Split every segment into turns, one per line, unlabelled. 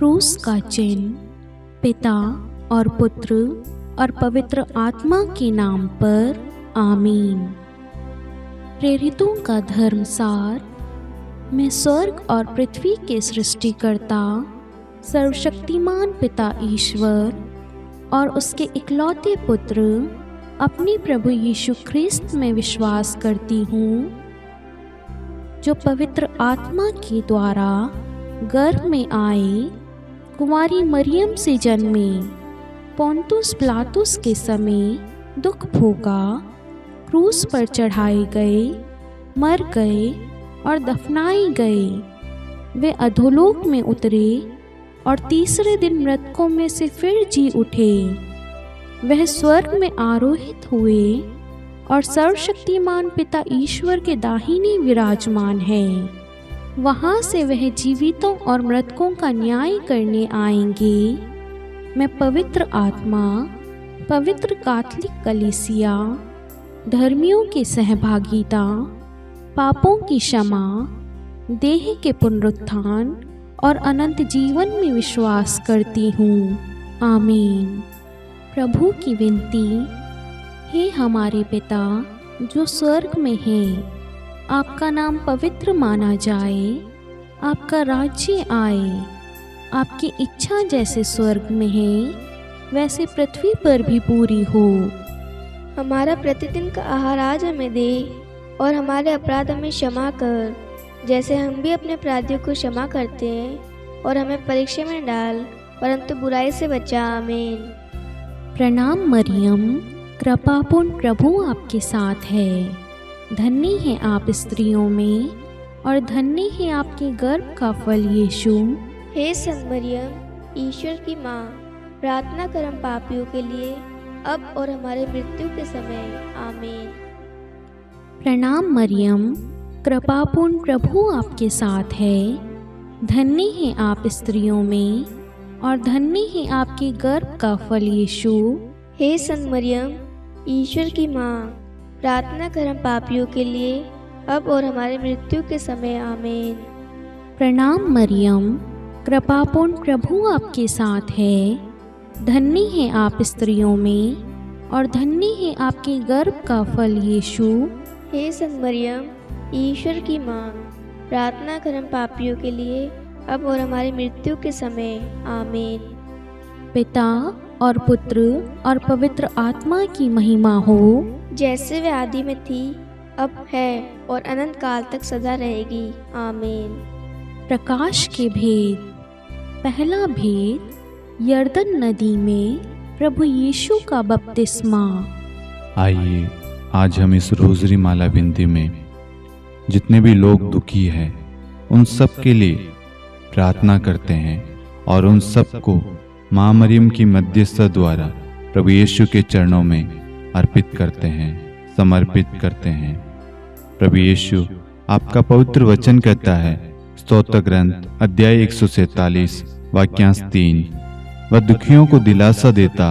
क्रूस का चिन्ह पिता और पुत्र और पवित्र आत्मा के नाम पर आमीन। प्रेरितों का धर्मसार। मैं स्वर्ग और पृथ्वी के सृष्टिकर्ता सर्वशक्तिमान पिता ईश्वर और उसके इकलौते पुत्र अपने प्रभु यीशु ख्रिस्त में विश्वास करती हूँ, जो पवित्र आत्मा के द्वारा गर्भ में आए, कुंवारी मरियम से जन्मे, पोंतुस पिलातुस के समय दुख भोगा, क्रूस पर चढ़ाए गए, मर गए और दफनाए गए। वे अधोलोक में उतरे और तीसरे दिन मृतकों में से फिर जी उठे। वह स्वर्ग में आरोहित हुए और सर्वशक्तिमान पिता ईश्वर के दाहिने विराजमान है। वहाँ से वह जीवितों और मृतकों का न्याय करने आएंगे। मैं पवित्र आत्मा, पवित्र कैथोलिक कलीसिया, धर्मियों की सहभागिता, पापों की क्षमा, देह के पुनरुत्थान और अनंत जीवन में विश्वास करती हूँ। आमीन। प्रभु की विनती। हे हमारे पिता जो स्वर्ग में है, आपका नाम पवित्र माना जाए, आपका राज्य आए, आपकी इच्छा जैसे स्वर्ग में है वैसे पृथ्वी पर भी पूरी हो।
हमारा प्रतिदिन का आहार आज हमें दे और हमारे अपराध हमें क्षमा कर, जैसे हम भी अपने अपराधियों को क्षमा करते हैं, और हमें परीक्षा में डाल परंतु बुराई से बचा। आमीन।
प्रणाम मरियम, कृपापूर्ण प्रभु आपके साथ है। धन्य है आप स्त्रियों में और धन्य है आपके गर्भ का फल यीशु।
हे संत मरियम, ईश्वर की माँ, प्रार्थना कर हम पापियों के लिए, अब और हमारे मृत्यु के समय। आमीन।
प्रणाम मरियम, कृपापूर्ण प्रभु आपके साथ है। धन्य है आप स्त्रियों में और धन्य है आपके गर्भ का फल यीशु।
हे संत मरियम, ईश्वर की माँ, प्रार्थना कर हम पापियों के लिए, अब और हमारे मृत्यु के समय। आमीन।
प्रणाम मरियम, कृपापूर्ण प्रभु आपके साथ है। धन्य है आप स्त्रियों में और धन्य है आपके गर्भ का फल यीशु।
हे संत मरियम, ईश्वर की माँ, प्रार्थना कर हम पापियों के लिए, अब और हमारी मृत्यु के समय। आमीन।
पिता और पुत्र और पवित्र आत्मा की महिमा हो,
जैसे वे आदि में थी, अब है और अनंत काल तक सदा रहेगी। आमीन।
प्रकाश के भेद। पहला भेद, यरदन नदी में प्रभु यीशु का बपतिस्मा।
आइए आज हम इस रोजरी माला बिंदी में जितने भी लोग दुखी हैं उन सब के लिए प्रार्थना करते हैं और उन सब को माँ मरियम की मध्यस्थता द्वारा प्रभु यीशु के चरणों में अर्पित करते हैं, समर्पित करते हैं। प्रभु यीशु आपका पवित्र वचन कहता है, स्तोत्र ग्रंथ अध्याय 147 वाक्यांश 3, वह दुखियों को दिलासा देता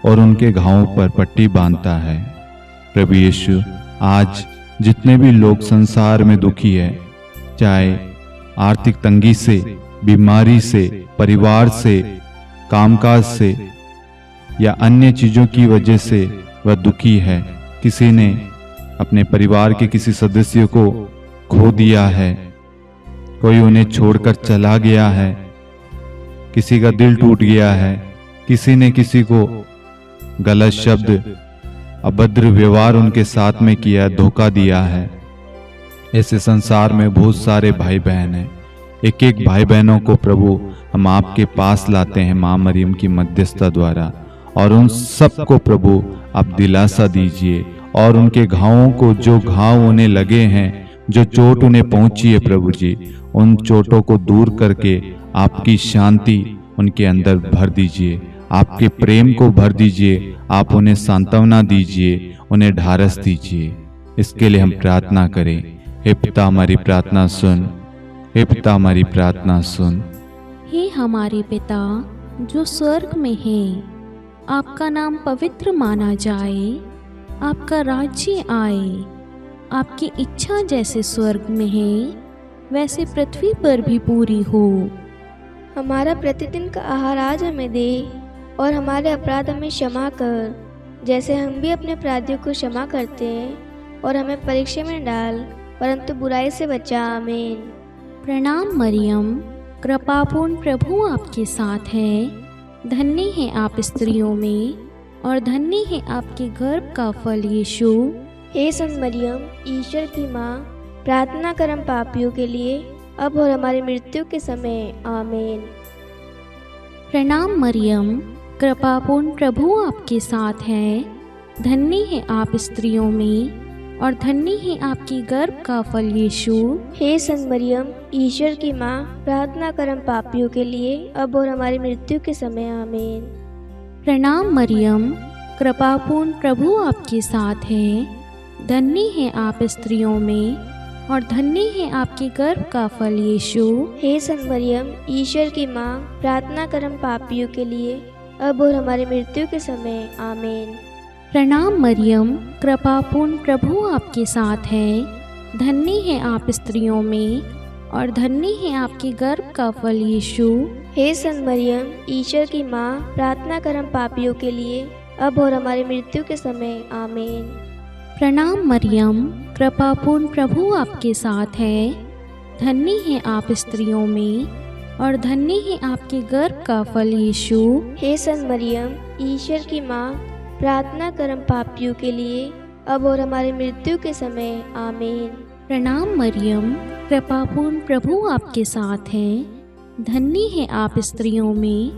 और उनके घावों पर पट्टी बांधता है। प्रभु यीशु आज जितने भी लोग संसार में दुखी है, चाहे आर्थिक तंगी से, बीमारी से, परिवार से, कामकाज से या अन्य चीज़ों की वजह से वह दुखी है, किसी ने अपने परिवार के किसी सदस्य को खो दिया है, कोई उन्हें छोड़कर चला गया है, किसी का दिल टूट गया है, किसी ने किसी को गलत शब्द, अभद्र व्यवहार उनके साथ में किया, धोखा दिया है। ऐसे संसार में बहुत सारे भाई बहन हैं। एक एक भाई बहनों को प्रभु हम आपके पास लाते हैं माँ मरियम की मध्यस्थता द्वारा, और उन सब को प्रभु आप दिलासा दीजिए और उनके घावों को, जो घाव उन्हें लगे हैं, जो चोट उन्हें पहुंची है प्रभु जी, उन चोटों को दूर करके आपकी शांति उनके अंदर भर दीजिए, आपके प्रेम को भर दीजिए, आप उन्हें सांत्वना दीजिए, उन्हें ढारस दीजिए। इसके लिए हम प्रार्थना करें। हे पिता हमारी प्रार्थना सुन, हे पिता हमारी प्रार्थना सुन।
हे हमारे पिता जो स्वर्ग में है, आपका नाम पवित्र माना जाए, आपका राज्य आए, आपकी इच्छा जैसे स्वर्ग में है वैसे पृथ्वी पर भी पूरी हो।
हमारा प्रतिदिन का आहार आज हमें दे, और हमारे अपराध हमें क्षमा कर, जैसे हम भी अपने अपराधियों को क्षमा करते हैं, और हमें परीक्षा में न डाल, परंतु बुराई से बचा। आमीन।
प्रणाम मरियम, कृपापूर्ण प्रभु आपके साथ है। धन्य है आप स्त्रियों में, और धन्य है आपके गर्भ का फल यीशु।
हे संत मरियम, ईश्वर की माँ, प्रार्थना कर हम पापियों के लिए, अब और हमारी मृत्यु के समय। आमीन।
प्रणाम मरियम, कृपापूर्ण प्रभु आपके साथ है। धन्य है आप स्त्रियों में, और धन्य है आपके गर्भ का फल यीशु।
हे संत मरियम, ईश्वर की माँ, प्रार्थना कर हम पापियों के लिए, अब और हमारी मृत्यु के समय। आमीन।
प्रणाम मरियम, कृपापूर्ण प्रभु आपके साथ है। धन्य है आप स्त्रियों में, और धन्य है आपके गर्भ का फल यीशु।
हे संत मरियम, ईश्वर की माँ, प्रार्थना कर हम पापियों के लिए, अब और हमारी मृत्यु के समय। आमीन।
प्रणाम मरियम, कृपापूर्ण प्रभु आपके साथ है। धन्य है आप स्त्रियों में, और धन्य है आपके गर्भ का फल यीशु।
हे संत मरियम, ईश्वर की माँ, प्रार्थना कर हम पापियों के लिए, अब और हमारी मृत्यु के समय। आमीन।
प्रणाम मरियम, कृपापूर्ण प्रभु आपके साथ है। धन्य है आप स्त्रियों में, और धन्य है आपके गर्भ का फल यीशु।
हे संत मरियम, ईश्वर की माँ, प्रार्थना कर हम पापियों के लिए, अब और हमारी मृत्यु के समय। आमीन।
प्रणाम मरियम, कृपापूर्ण प्रभु आपके साथ है। धन्य है आप स्त्रियों में,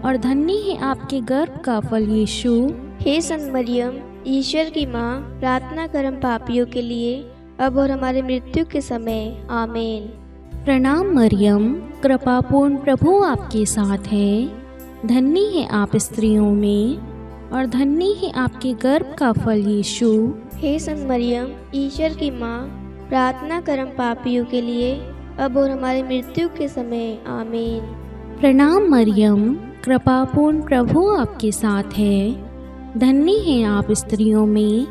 और धन्य है आपके गर्भ का फल यीशु।
हे संत मरियम, ईश्वर की माँ, प्रार्थना कर हम पापियों के लिए, अब और हमारी मृत्यु के समय। आमीन।
प्रणाम मरियम, कृपापूर्ण प्रभु आपके साथ है। धन्य है आप स्त्रियों में, और धन्य है आपके गर्भ का फल यीशु।
हे संत मरियम, ईश्वर की माँ, प्रार्थना कर हम पापियों के लिए, अब और हमारी मृत्यु के समय। आमीन।
प्रणाम मरियम, कृपापूर्ण प्रभु आपके साथ है। धन्य है आप स्त्रियों में,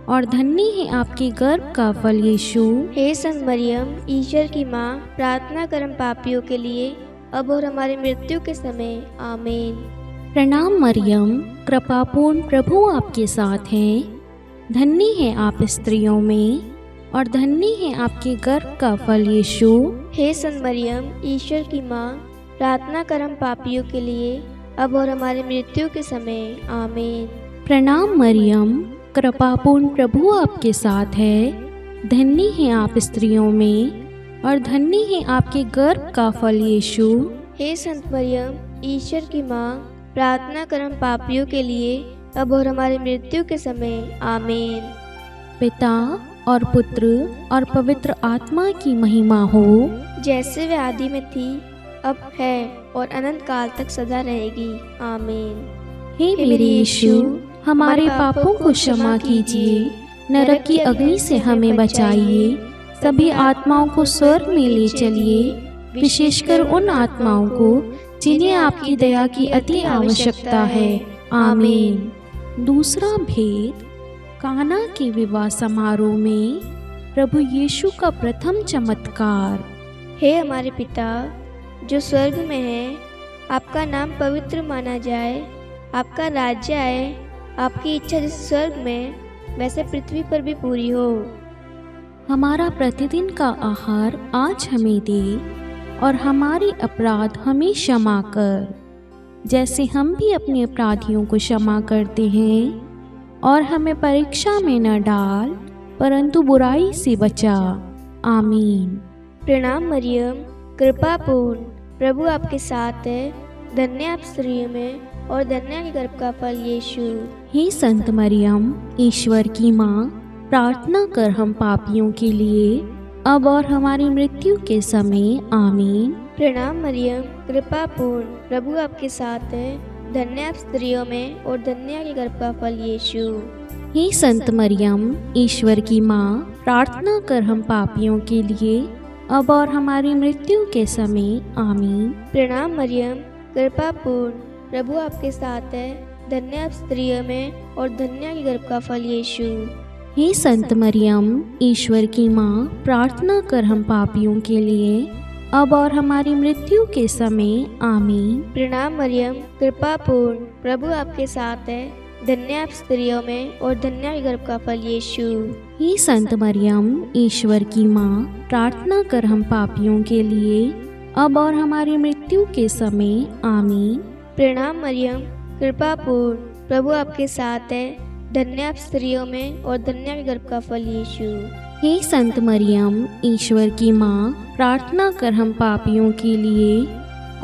और धन्य है आपके गर्भ का फल यीशु।
हे संत मरियम, ईश्वर की माँ, प्रार्थना कर हम पापियों के लिए, अब और हमारी मृत्यु के समय। आमीन।
प्रणाम मरियम, कृपापूर्ण प्रभु आपके साथ है। धन्य है आप स्त्रियों में, और धन्य है आपके गर्भ का फल यीशु।
हे संत मरियम, ईश्वर की माँ, प्रार्थना कर हम पापियों के लिए, अब और हमारी मृत्यु के समय। आमीन।
प्रणाम मरियम, कृपापूर्ण प्रभु आपके साथ है। धन्य है आप स्त्रियों में, और धन्य है आपके गर्भ का फल यीशु।
हे संत मरियम, ईश्वर की माँ, प्रार्थना कर हम पापियों के लिए, अब और हमारी मृत्यु के समय। आमीन।
पिता और पुत्र और पवित्र आत्मा की महिमा हो,
जैसे वे आदि में थी, अब है, और अनंत काल तक सदा रहेगी। आमीन।
हे मेरे यीशु, हमारे पापों को क्षमा कीजिए, नरक की अग्नि से हमें बचाइए, सभी आत्माओं को स्वर्ग में ले चलिए, विशेषकर उन आत्माओं को जिन्हें आपकी दया की अति आवश्यकता है। आमीन। दूसरा भेद, काना के विवाह समारोह में प्रभु यीशु का प्रथम चमत्कार।
हे हमारे पिता जो स्वर्ग में है, आपका नाम पवित्र माना जाए, आपका राज्य आए, आपकी इच्छा जैसे स्वर्ग में वैसे पृथ्वी पर भी पूरी हो।
हमारा प्रतिदिन का आहार आज हमें दे, और हमारे अपराध हमें क्षमा कर, जैसे हम भी अपने अपराधियों को क्षमा करते हैं, और हमें परीक्षा में न डाल, परंतु बुराई से बचा। आमीन।
प्रणाम मरियम, कृपापूर्ण, प्रभु आपके साथ है। धन्य आप स्त्रियों में, और धन्य के गर्भ का फल यीशु।
हे संत मरियम, ईश्वर की माँ, प्रार्थना कर हम पापियों के लिए, अब और हमारी मृत्यु के समय। आमीन।
प्रणाम मरियम, कृपापूर्ण, प्रभु आपके साथ है। धन्य आप स्त्रियों में, और धन्य के गर्भ का फल यीशु।
हे संत मरियम, ईश्वर की माँ, प्रार्थना कर हम पापियों के लिए, अब और हमारी मृत्यु के समय। आमीन।
प्रणाम मरियम, कृपापूर्ण, प्रभु आपके साथ है। धन्य आप स्त्रियों में, और धन्य के गर्भ का फल यीशु।
हे संत मरियम, ईश्वर की माँ, प्रार्थना कर हम पापियों के लिए, अब और हमारी मृत्यु के समय आमीन।
प्रणाम मरियम, कृपा पूर्ण, प्रभु आपके साथ है। धन्य आप स्त्रियों में और धन्य है गर्भ का फल यीशु।
हे संत मरियम, ईश्वर की माँ, प्रार्थना कर हम पापियों के लिए अब और हमारी मृत्यु के समय आमीन।
प्रणाम मरियम, कृपा पूर्ण, प्रभु आपके साथ है। धन्य आप स्त्रियों में और धन्य है गर्भ का फल यीशु।
हे संत मरियम, ईश्वर की माँ, प्रार्थना कर हम पापियों के लिए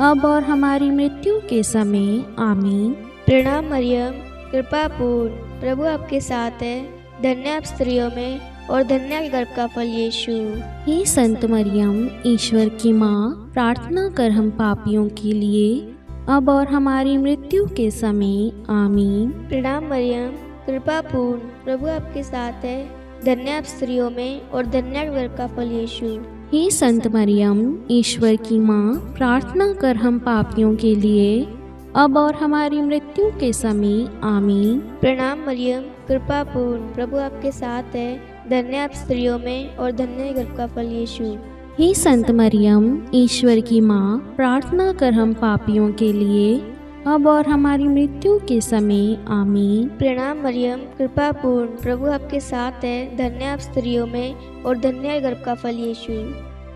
अब और हमारी मृत्यु के समय आमीन।
प्रणाम मरियम, कृपा पूर्ण, प्रभु आपके साथ है। धन्य आप स्त्रियों में और धन्य है गर्भ का फल यीशु।
हे संत मरियम, ईश्वर की माँ, प्रार्थना कर हम पापियों के लिए अब और हमारी मृत्यु के समय आमीन।
प्रणाम मरियम, कृपा पूर्ण, प्रभु आपके साथ है। धन्य आप स्त्रियों में और धन्य है गर्भ का फल यीशु।
हे संत मरियम, ईश्वर की माँ, प्रार्थना कर हम पापियों के लिए अब और हमारी मृत्यु के समय आमीन।
प्रणाम मरियम, कृपा पूर्ण, प्रभु आपके साथ है। धन्य आप स्त्रियों में और धन्य है गर्भ का फल यीशु।
हे संत मरियम, ईश्वर की माँ, प्रार्थना कर हम पापियों के लिए अब और हमारी मृत्यु के समय आमीन।
प्रणाम मरियम, कृपा पूर्ण, प्रभु आपके साथ है। धन्य आप स्त्रियों में और धन्य है गर्भ का फल यीशु।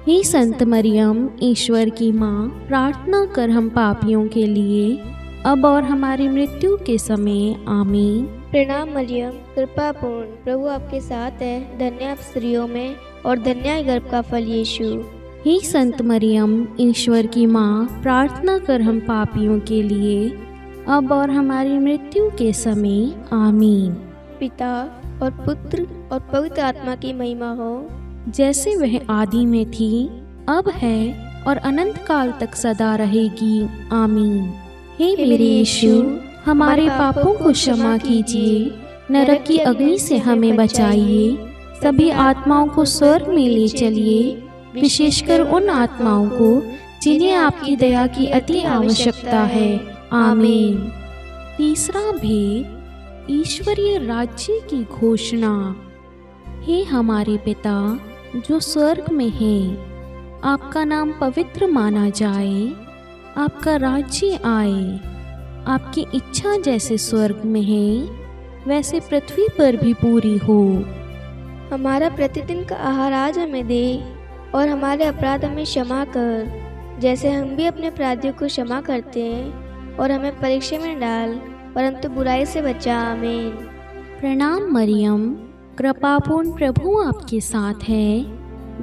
हे संत मरियम, ईश्वर की माँ, प्रार्थना कर हम पापियों के लिए अब और हमारी मृत्यु के समय आमीन।
प्रणाम मरियम, कृपा पूर्ण, प्रभु आपके साथ है। धन्य आप स्त्रियों में और धन्य है गर्भ का फल यीशु।
हे संत मरियम, ईश्वर की माँ, प्रार्थना कर हम पापियों के लिए अब और हमारी मृत्यु के समय आमीन।
पिता और पुत्र और पवित्र आत्मा की महिमा हो,
जैसे वह आदि में थी, अब है और अनंत काल तक सदा रहेगी। आमीन। हे मेरे यीशु, हमारे पापों को क्षमा कीजिए, नरक की अग्नि से हमें बचाइए, सभी आत्माओं को स्वर्ग में ले चलिए, विशेषकर उन आत्माओं को जिन्हें आपकी दया की अति आवश्यकता है। आमीन। तीसरा भेद, ईश्वरीय राज्य की घोषणा। हे हमारे पिता जो स्वर्ग में है, आपका नाम पवित्र माना जाए, आपका राज्य आए, आपकी इच्छा जैसे स्वर्ग में है वैसे पृथ्वी पर भी पूरी हो।
हमारा प्रतिदिन का आहार आज हमें दे और हमारे अपराध हमें क्षमा कर, जैसे हम भी अपने अपराधियों को क्षमा करते हैं, और हमें परीक्षा में डाल परंतु बुराई से बचा। आमीन।
प्रणाम मरियम, कृपापूर्ण, प्रभु आपके साथ है।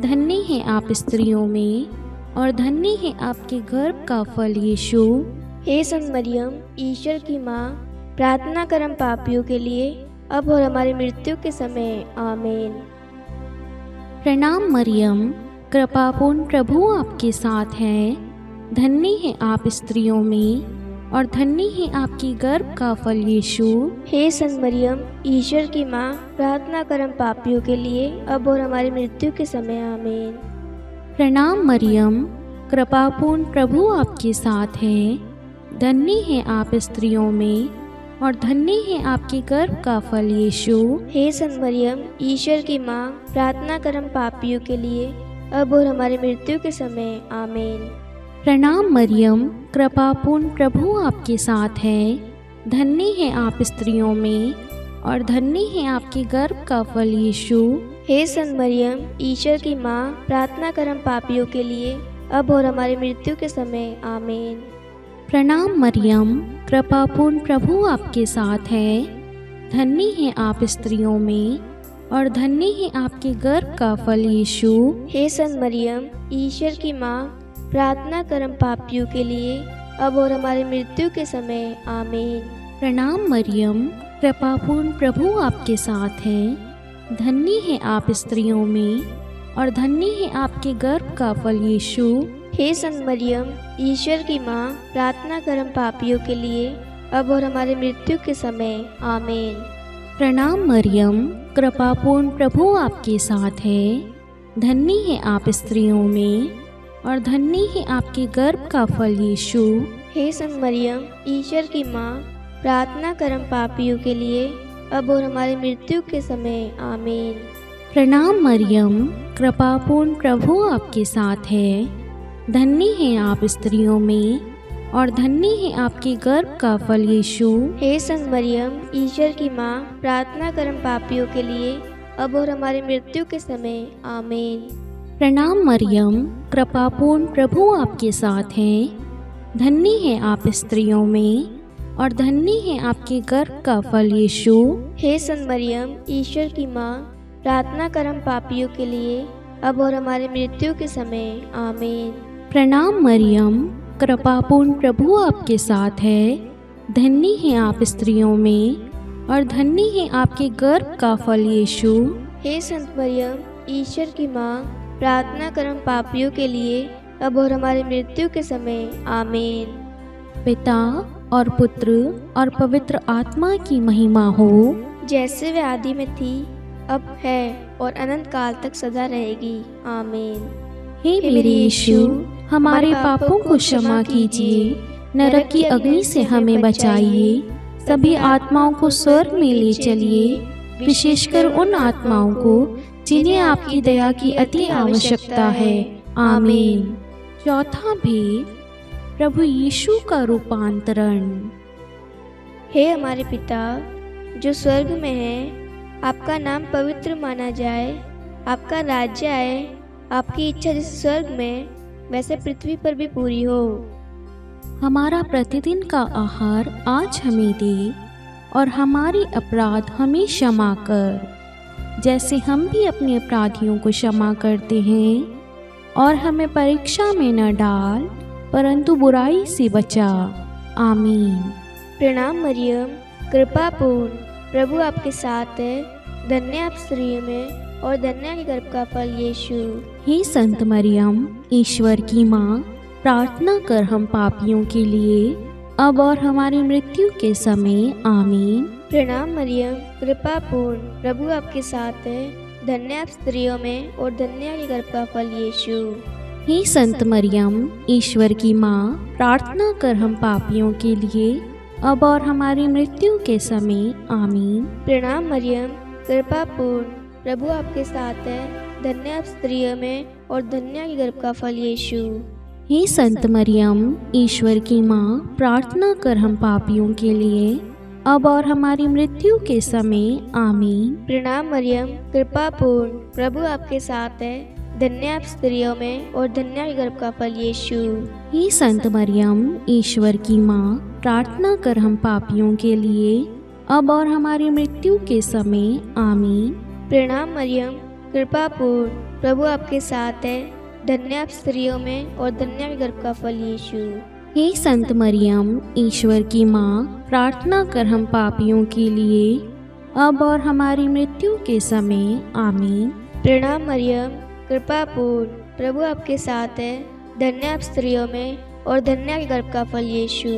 धन्य है आप स्त्रियों में और धन्य है आपके गर्भ का फल यीशु।
हे संत मरियम, ईश्वर की माँ, प्रार्थना कर हम पापियों के लिए अब और हमारी मृत्यु के समय। आमीन।
प्रणाम मरियम, कृपापूर्ण, प्रभु आपके साथ है। धन्य है आप स्त्रियों में और धन्य है आपकी गर्भ का फल यीशु।
हे संत मरियम, ईश्वर की माँ, प्रार्थना कर हम पापियों के लिए अब और हमारी मृत्यु के समय। आमीन।
प्रणाम मरियम, कृपापूर्ण, प्रभु आपके साथ है। धन्य है आप स्त्रियों में और धन्य है आपके गर्भ का फल यीशु।
हे संत मरियम, ईश्वर की माँ, प्रार्थना कर हम पापियों के लिए अब और हमारी मृत्यु के समय। आमीन।
प्रणाम मरियम, कृपापूर्ण, प्रभु आपके साथ है। धन्य है आप स्त्रियों में और धन्य है आपके गर्भ का फल यीशु।
हे संत मरियम, ईश्वर की माँ, प्रार्थना कर हम पापियों के लिए अब और हमारी मृत्यु के समय। आमीन।
प्रणाम मरियम, कृपापूर्ण, प्रभु आपके साथ है। धन्य है आप स्त्रियों में और धन्य है आपके गर्भ का फल यीशु।
हे संत मरियम, ईश्वर की माँ, प्रार्थना कर हम पापियों के लिए अब और हमारी मृत्यु के समय। आमीन।
प्रणाम मरियम, कृपापूर्ण, प्रभु आपके साथ है। धन्य है आप स्त्रियों में और धन्य है आपके गर्भ का फल यीशु।
हे संत मरियम, ईश्वर की माँ, प्रार्थना कर हम पापियों के लिए अब और हमारी मृत्यु के समय। आमीन।
प्रणाम मरियम, कृपापूर्ण, प्रभु आपके साथ है। धन्य है आप स्त्रियों में और धन्य है आपके गर्भ का फल यीशु।
हे संत मरियम, ईश्वर की माँ, प्रार्थना कर हम पापियों के लिए अब और हमारी मृत्यु के समय। आमीन।
प्रणाम मरियम, कृपापूर्ण, प्रभु आपके साथ है। धन्य हैं आप स्त्रियों में और धन्य है आपके गर्भ का फल यीशु।
हे संत मरियम, ईश्वर की माँ, प्रार्थना कर हम पापियों के लिए, अब और हमारी मृत्यु के समय। आमीन।
प्रणाम मरियम, कृपापूर्ण प्रभु आपके साथ हैं। धन्य है आप स्त्रियों में और धन्य है आपके गर्भ का फल यीशु।
हे संत मरियम, ईश्वर की माँ, प्रार्थना कर हम पापियों के लिए, अब और हमारी मृत्यु के समय। आमीन।
प्रणाम मरियम, कृपापूर्ण प्रभु आपके साथ है। धन्य है आप स्त्रियों में और धन्य है आपके गर्भ का फल यीशु।
हे संत मरियम, ईश्वर की माँ, प्रार्थना कर हम पापियों के लिए, अब और हमारी मृत्यु के समय। आमीन।
पिता और पुत्र और पवित्र आत्मा की महिमा हो,
जैसे वे आदि में थी, अब है और अनंत काल तक सदा रहेगी। आमीन।
हे मेरे यीशु, हमारे पापों को क्षमा कीजिए, नरक की अग्नि से हमें बचाइए, सभी आत्माओं को स्वर्ग में ले चलिए, विशेषकर उन आत्माओं को जिन्हें आपकी दया की अति आवश्यकता है। आमीन। चौथा भेद, प्रभु यीशु का रूपांतरण।
हे हमारे पिता जो स्वर्ग में है, आपका नाम पवित्र माना जाए, आपका राज्य आए, आपकी इच्छा जैसे स्वर्ग में वैसे पृथ्वी पर भी पूरी हो।
हमारा प्रतिदिन का आहार आज हमें दे और हमारे अपराध हमें क्षमा कर, जैसे हम भी अपने अपराधियों को क्षमा करते हैं, और हमें परीक्षा में न डाल परंतु बुराई से बचा। आमीन।
प्रणाम मरियम, कृपापूर्ण प्रभु आपके साथ है, धन्य आप स्त्रियों में और धन्य है गर्भ का फल यीशु।
हे संत मरियम, ईश्वर की माँ, प्रार्थना कर हम पापियों के लिए, अब और हमारी मृत्यु के समय। आमीन।
प्रणाम मरियम, कृपापूर्ण प्रभु आपके साथ है, धन्य आप स्त्रियों में और धन्य है गर्भ का फल यीशु।
हे संत मरियम, ईश्वर की माँ, प्रार्थना कर हम पापियों के लिए, अब और हमारी मृत्यु के समय। आमीन।
प्रणाम मरियम, कृपापूर्ण प्रभु आपके साथ है, धन्य आप स्त्रियों में और धन्य है गर्भ का फल यीशु।
हे संत मरियम, ईश्वर की माँ, प्रार्थना कर हम पापियों के लिए, अब और हमारी मृत्यु के समय। आमीन।
प्रणाम मरियम, कृपापूर्ण प्रभु आपके साथ है, धन्य आप स्त्रियों में और धन्य है गर्भ का फल यीशु।
हे संत मरियम, ईश्वर की माँ, प्रार्थना कर हम पापियों के लिए, अब और हमारी मृत्यु के समय। आमीन।
प्रणाम मरियम, कृपापूर्ण प्रभु आपके साथ है, धन्य आप स्त्रियों में और धन्य है गर्भ का फल यीशु।
हे संत मरियम, ईश्वर की माँ, प्रार्थना कर हम पापियों के लिए, अब और हमारी मृत्यु के समय। आमीन।
प्रणाम मरियम, कृपापूर्ण प्रभु आपके साथ है, धन्य आप स्त्रियों में और धन्य है गर्भ का फल यीशु।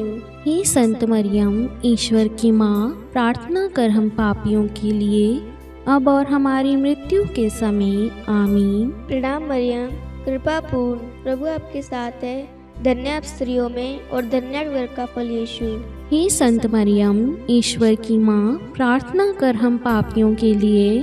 हे संत मरियम, ईश्वर की माँ, प्रार्थना कर हम पापियों के लिए, अब और हमारी मृत्यु के समय। आमीन।
प्रणाम मरियम, कृपापूर्ण प्रभु आपके साथ है, धन्य आप स्त्रियों में और धन्य है गर्भ का फल यीशु।
हे संत मरियम, ईश्वर की माँ, प्रार्थना कर हम पापियों के लिए,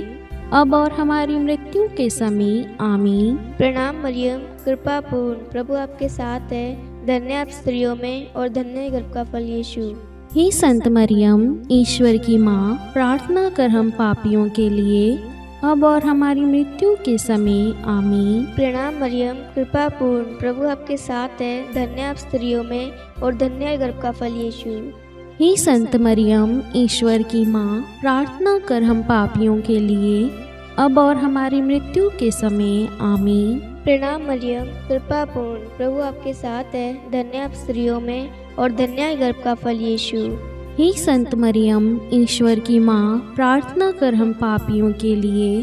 अब और हमारी मृत्यु के समय। आमीन।
प्रणाम मरियम, कृपापूर्ण प्रभु आपके साथ है, धन्य आप स्त्रियों में और धन्य है गर्भ का फल यीशु।
हे संत मरियम, ईश्वर की माँ, प्रार्थना कर हम पापियों के लिए, अब और हमारी मृत्यु के समय। आमीन।
प्रणाम मरियम, कृपापूर्ण प्रभु आपके साथ है, धन्य आप स्त्रियों में और धन्य है गर्भ का फल यीशु।
हे संत मरियम, ईश्वर की माँ, प्रार्थना कर हम पापियों के लिए, अब और हमारी मृत्यु के समय। आमीन।
प्रणाम मरियम, कृपापूर्ण प्रभु आपके साथ है, धन्य आप स्त्रियों में और धन्य है गर्भ का फल यीशु।
हे संत मरियम, ईश्वर की माँ, प्रार्थना कर हम पापियों के लिए,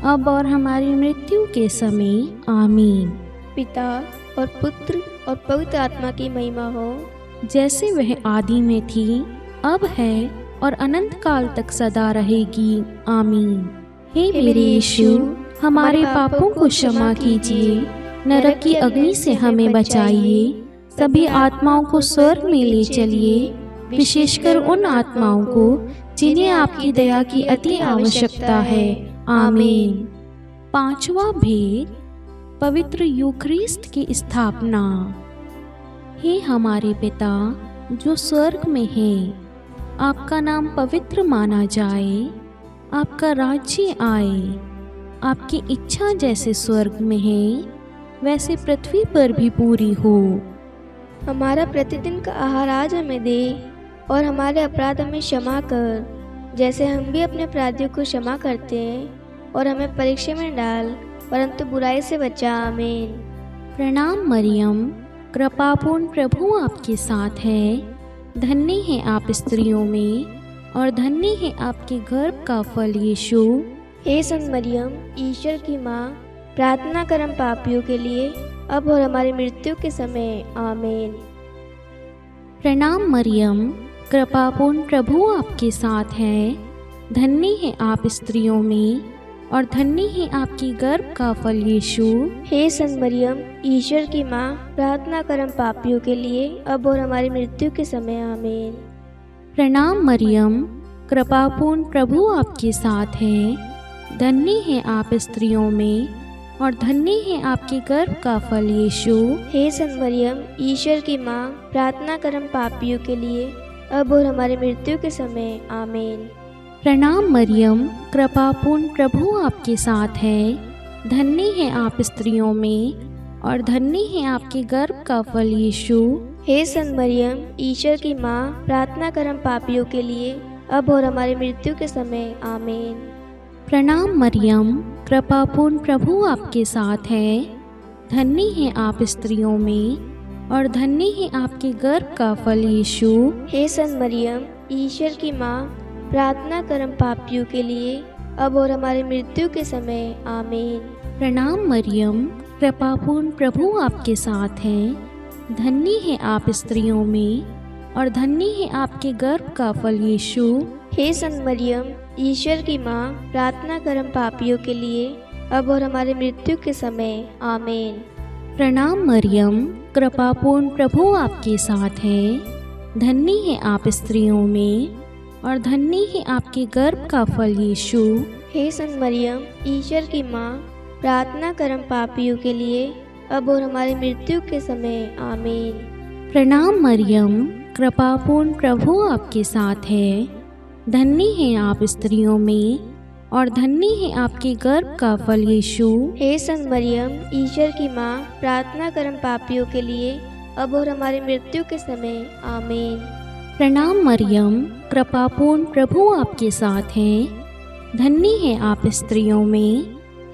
अब और हमारी मृत्यु के समय। आमीन।
पिता और पुत्र और पवित्र आत्मा की महिमा हो,
जैसे वह आदि में थी, अब है और अनंत काल तक सदा रहेगी। आमीन। हे मेरे यीशु, हमारे पापों को क्षमा कीजिए, नरक की अग्नि से हमें बचाइए, सभी आत्माओं को स्वर्ग में ले चलिए, विशेषकर उन आत्माओं को जिन्हें आपकी दया की अति आवश्यकता है। आमीन। पांचवा भेद, पवित्र यूखरिस्ट की स्थापना। हे हमारे पिता जो स्वर्ग में है, आपका नाम पवित्र माना जाए, आपका राज्य आए, आपकी इच्छा जैसे स्वर्ग में है वैसे पृथ्वी पर भी पूरी हो।
हमारा प्रतिदिन का आहार आज हमें दे और हमारे अपराध हमें क्षमा कर, जैसे हम भी अपने अपराधियों को क्षमा करते हैं, और हमें परीक्षा में डाल परंतु बुराई से बचा। आमीन।
प्रणाम मरियम, कृपापूर्ण प्रभु आपके साथ है। धन्य है आप स्त्रियों में और धन्य है आपके गर्भ का फल यीशु।
हे संत मरियम, ईश्वर की माँ, प्रार्थना कर हम पापियों के लिए अब और हमारी मृत्यु के समय। आमीन।
प्रणाम मरियम, कृपापूर्ण प्रभु आपके साथ है। धन्य है आप स्त्रियों में और धन्य है आपकी गर्भ का फल यीशु।
हे संत मरियम, ईश्वर की माँ, प्रार्थना कर हम पापियों के लिए अब और हमारी मृत्यु के समय। आमीन।
प्रणाम मरियम, कृपापूर्ण प्रभु आपके साथ है। धन्य है आप स्त्रियों में और धन्य है आपके गर्भ का फल यीशु।
हे संत मरियम, ईश्वर की माँ, प्रार्थना कर हम पापियों के लिए अब और हमारी मृत्यु के समय। आमीन।
प्रणाम मरियम, कृपापूर्ण प्रभु आपके साथ है। धन्य है आप स्त्रियों में और धन्य है आपके गर्भ का फल यीशु।
हे संत मरियम, ईश्वर की माँ, प्रार्थना कर हम पापियों के लिए अब और हमारी मृत्यु के समय। आमीन।
प्रणाम मरियम, कृपापूर्ण प्रभु आपके साथ है। धन्य है आप स्त्रियों में और धन्य है आपके गर्भ का फल यीशु।
हे संत मरियम, ईश्वर की माँ, प्रार्थना कर हम पापियों के लिए अब और हमारी मृत्यु के समय। आमीन।
प्रणाम मरियम, कृपापूर्ण प्रभु आपके साथ है। धन्य है आप स्त्रियों में और धन्य है आपके गर्भ का फल यीशु।
हे संत मरियम, ईश्वर की माँ, प्रार्थना कर हम पापियों के लिए अब और हमारी मृत्यु के समय। आमीन।
प्रणाम मरियम, कृपापूर्ण प्रभु आपके साथ है। धन्य है आप स्त्रियों में और धन्य है आपके गर्भ का फल यीशु।
हे संत मरियम, ईश्वर की माँ, प्रार्थना कर हम पापियों के लिए अब और हमारी मृत्यु के समय। आमीन।
प्रणाम मरियम, कृपापूर्ण प्रभु आपके साथ है। धन्य है आप स्त्रियों में और धन्य है आपके गर्भ का फल यीशु।
हे संत मरियम, ईश्वर की माँ, प्रार्थना कर हम पापियों के लिए अब और हमारी मृत्यु के समय। आमीन।
प्रणाम मरियम, कृपापूर्ण प्रभु आपके साथ है। धन्य है आप स्त्रियों में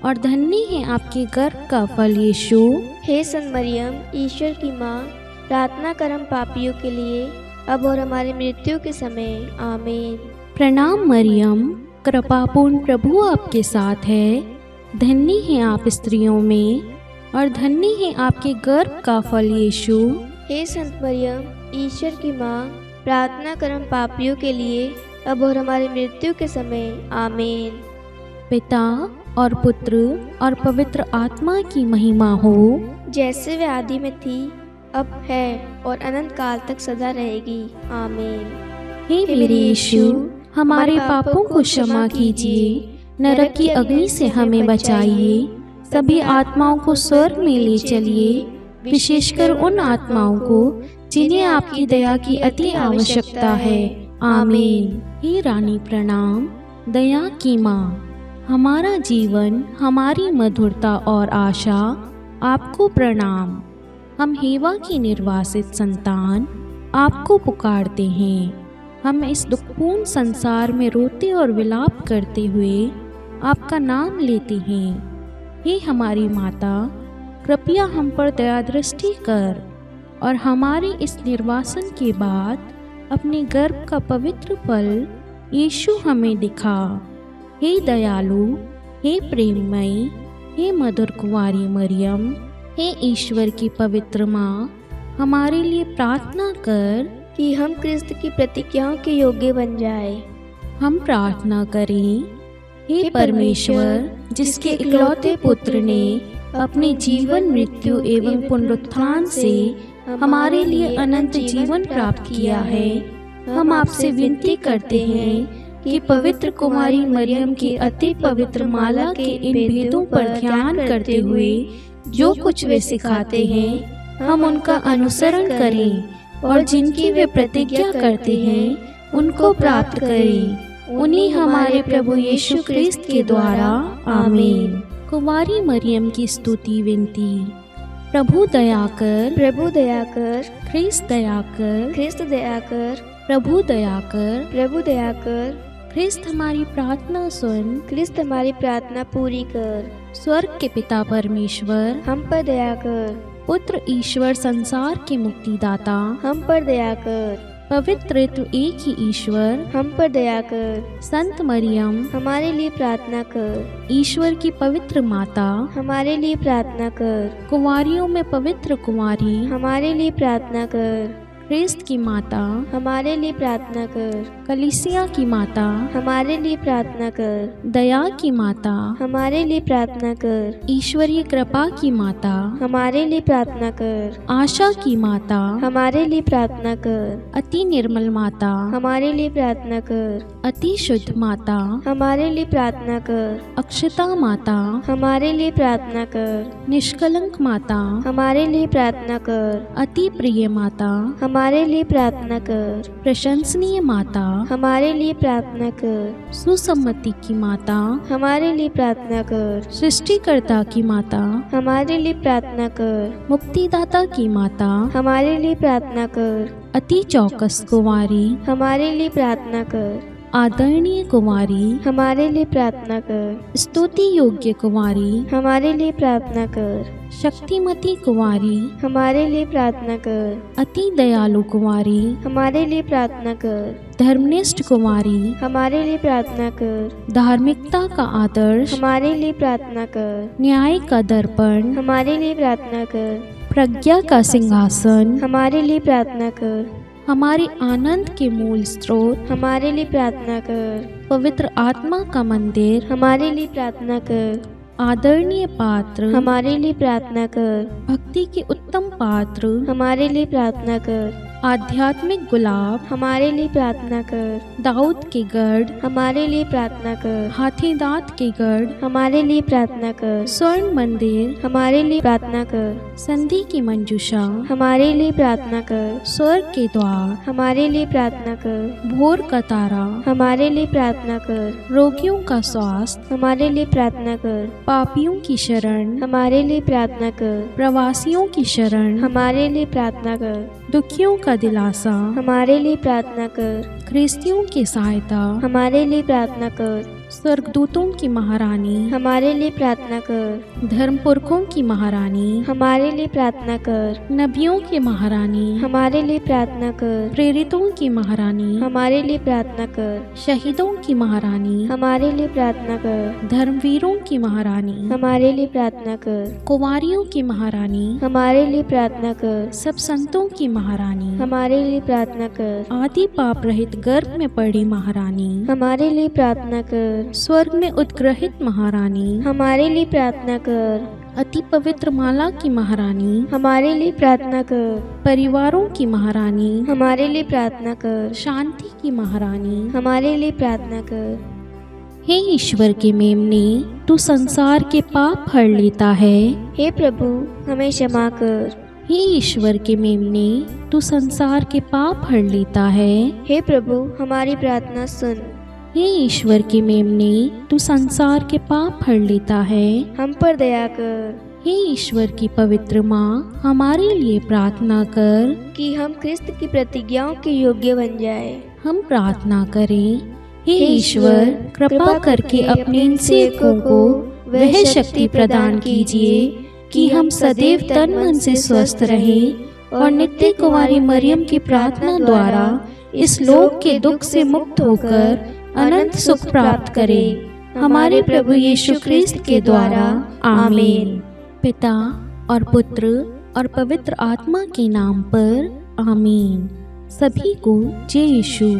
और धन्य है आपके गर्भ का फल यीशु।
हे संत मरियम, ईश्वर की माँ, प्रार्थना कर हम पापियों के लिए अब और हमारी मृत्यु के समय। आमीन।
प्रणाम मरियम, कृपापूर्ण प्रभु आपके साथ है। धन्य है आप स्त्रियों में और धन्य है आपके गर्भ का फल यीशु।
हे संत मरियम, ईश्वर की माँ, प्रार्थना कर हम पापियों के लिए अब और हमारी मृत्यु के समय। आमीन।
पिता और पुत्र और पवित्र आत्मा की महिमा हो,
जैसे वे आदि में थी, अब है और अनंत काल तक सदा रहेगी। आमीन।
हे मेरे यीशु, हमारे पापों को क्षमा कीजिए, नरक की अग्नि से हमें बचाइए, सभी आत्माओं को स्वर्ग में ले चलिए, विशेषकर उन आत्माओं को जिन्हें आपकी दया की अति आवश्यकता है। आमीन। हे रानी प्रणाम, दया की माँ, हमारा जीवन, हमारी मधुरता और आशा, आपको प्रणाम। हम हेवा की निर्वासित संतान आपको पुकारते हैं। हम इस दुखपूर्ण संसार में रोते और विलाप करते हुए आपका नाम लेते हैं। हे हमारी माता, कृपया हम पर दया दृष्टि कर और हमारे इस निर्वासन के बाद अपने गर्भ का पवित्र फल यीशु हमें दिखा। हे दयालु, हे प्रेममयी, हे मधुर कुंवारी मरियम, हे ईश्वर की पवित्र माँ, हमारे लिए प्रार्थना कर
कि हम क्रिस्त की प्रतिज्ञाओं के योग्य बन जाए।
हम प्रार्थना करें। हे परमेश्वर, जिसके इकलौते पुत्र ने अपने जीवन, मृत्यु एवं पुनरुत्थान से हमारे लिए अनंत जीवन प्राप्त किया है, हम आपसे विनती करते हैं कि पवित्र कुमारी मरियम की अति पवित्र माला के इन भेदों पर ध्यान करते हुए जो कुछ वे सिखाते हैं हम उनका अनुसरण करें और जिनकी वे प्रतिज्ञा करते हैं उनको प्राप्त करें। उन्हीं हमारे प्रभु यीशु क्रिस्त के द्वारा आमीन। कुंवारी मरियम की स्तुति विनती। प्रभु दया कर,
प्रभु दया कर,
ख्रिस्त दया कर,
ख्रिस्त दया कर,
प्रभु दया कर,
प्रभु दया कर,
ख्रिस्त हमारी प्रार्थना सुन,
ख्रिस्त हमारी प्रार्थना पूरी कर।
स्वर्ग के पिता परमेश्वर,
हम पर दया कर,
पुत्र ईश्वर संसार के मुक्तिदाता,
हम पर दया कर,
पवित्र त्रित्व एक ही ईश्वर,
हम पर दया कर।
संत मरियम,
हमारे लिए प्रार्थना कर,
ईश्वर की पवित्र माता,
हमारे लिए प्रार्थना कर,
कुंवारियों में पवित्र कुंवारी,
हमारे लिए प्रार्थना कर,
ख्रिस्त की माता,
हमारे लिए प्रार्थना कर,
कलीसिया की माता,
हमारे लिए प्रार्थना कर,
दया की माता,
हमारे लिए प्रार्थना कर,
ईश्वरीय कृपा की माता,
हमारे लिए प्रार्थना कर,
आशा की माता,
हमारे लिए प्रार्थना कर,
अति निर्मल माता,
हमारे लिए प्रार्थना कर,
अति शुद्ध माता,
हमारे लिए प्रार्थना कर,
अक्षता माता,
हमारे लिए प्रार्थना कर,
निष्कलंक माता,
हमारे लिए प्रार्थना कर,
अति प्रिय माता,
हमारे लिए प्रार्थना कर,
प्रशंसनीय माता,
हमारे लिए प्रार्थना कर,
सुसम्मति की माता,
हमारे लिए प्रार्थना कर,
सृष्टिकर्ता की माता,
हमारे लिए प्रार्थना कर,
मुक्तिदाता की माता,
हमारे लिए प्रार्थना कर,
अति चौकस कुंवारी,
हमारे लिए प्रार्थना कर,
आदरणीय कुंवारी,
हमारे लिए प्रार्थना कर,
स्तुति योग्य कुंवारी,
हमारे लिए प्रार्थना कर,
शक्तिमती कुंवारी,
हमारे लिए प्रार्थना कर,
अति दयालु कुंवारी,
हमारे लिए प्रार्थना कर,
धर्मनिष्ठ कुंवारी,
हमारे लिए प्रार्थना कर,
धार्मिकता का आदर्श,
हमारे लिए प्रार्थना कर,
न्याय का दर्पण,
हमारे लिए प्रार्थना कर,
प्रज्ञा का सिंहासन,
हमारे लिए प्रार्थना कर,
हमारे आनंद के मूल स्रोत,
हमारे लिए प्रार्थना कर,
पवित्र आत्मा का मंदिर,
हमारे लिए प्रार्थना कर,
आदरणीय पात्र,
हमारे लिए प्रार्थना कर,
भक्ति के उत्तम पात्र,
हमारे लिए प्रार्थना कर,
आध्यात्मिक गुलाब,
हमारे लिए प्रार्थना कर,
दाऊद के गढ़,
हमारे लिए प्रार्थना कर,
हाथी दांत के गढ़,
हमारे लिए प्रार्थना कर,
स्वर्ण मंदिर,
हमारे लिए प्रार्थना कर,
संधि की मंजूषा,
हमारे लिए प्रार्थना कर,
स्वर्ग के द्वार,
हमारे लिए प्रार्थना कर,
भोर का तारा,
हमारे लिए प्रार्थना कर,
रोगियों का स्वास्थ्य,
हमारे लिए प्रार्थना कर,
पापियों की शरण,
हमारे लिए प्रार्थना कर,
प्रवासियों की शरण,
हमारे लिए प्रार्थना कर,
दुखियों का दिलासा,
हमारे लिए प्रार्थना कर,
ख्रिस्तियों की सहायता,
हमारे लिए प्रार्थना कर,
स्वर्गदूतों की महारानी,
हमारे लिए प्रार्थना कर,
धर्मपुरखों की महारानी,
हमारे लिए प्रार्थना कर,
नबियों की महारानी,
हमारे लिए प्रार्थना कर,
प्रेरितों की महारानी,
हमारे लिए प्रार्थना कर,
शहीदों की महारानी,
हमारे लिए प्रार्थना कर,
धर्मवीरों की महारानी,
हमारे लिए प्रार्थना कर,
कुंवारियों की महारानी,
हमारे लिए प्रार्थना कर,
सब संतों की महारानी,
हमारे लिए प्रार्थना कर,
आदि पाप रहित गर्भ में पड़ी महारानी,
हमारे लिए प्रार्थना कर,
स्वर्ग में उद्ग्रहित महारानी,
हमारे लिए प्रार्थना कर,
अति पवित्र माला की महारानी,
हमारे लिए प्रार्थना कर,
परिवारों की महारानी,
हमारे लिए प्रार्थना कर,
शांति की महारानी,
हमारे लिए प्रार्थना कर।
हे ईश्वर के मेमने, तू संसार के पाप हर लेता है।
हे प्रभु, हमें क्षमा कर।
हे ईश्वर के मेमने, तू संसार के पाप हर लेता है।
हे प्रभु, हमारी प्रार्थना सुन।
हे ईश्वर के मेमने, तू संसार के पाप हर लेता है।
हम पर दया कर।
हे ईश्वर की पवित्र माँ, हमारे लिए प्रार्थना कर
कि हम क्रिस्त की प्रतिज्ञाओं के योग्य बन जाए।
हम प्रार्थना करें। हे ईश्वर, कृपा करके अपने इन सेवकों को वह शक्ति प्रदान कीजिए कि हम सदैव तन मन से स्वस्थ रहें और नित्य कुंवारी मरियम की प्रार्थना द्वारा इस लोक के दुख से मुक्त होकर अनंत सुख प्राप्त करें। हमारे प्रभु यीशु क्रिस्त के द्वारा, आमीन। पिता और पुत्र और पवित्र आत्मा के नाम पर, आमीन। सभी को जय यीशु।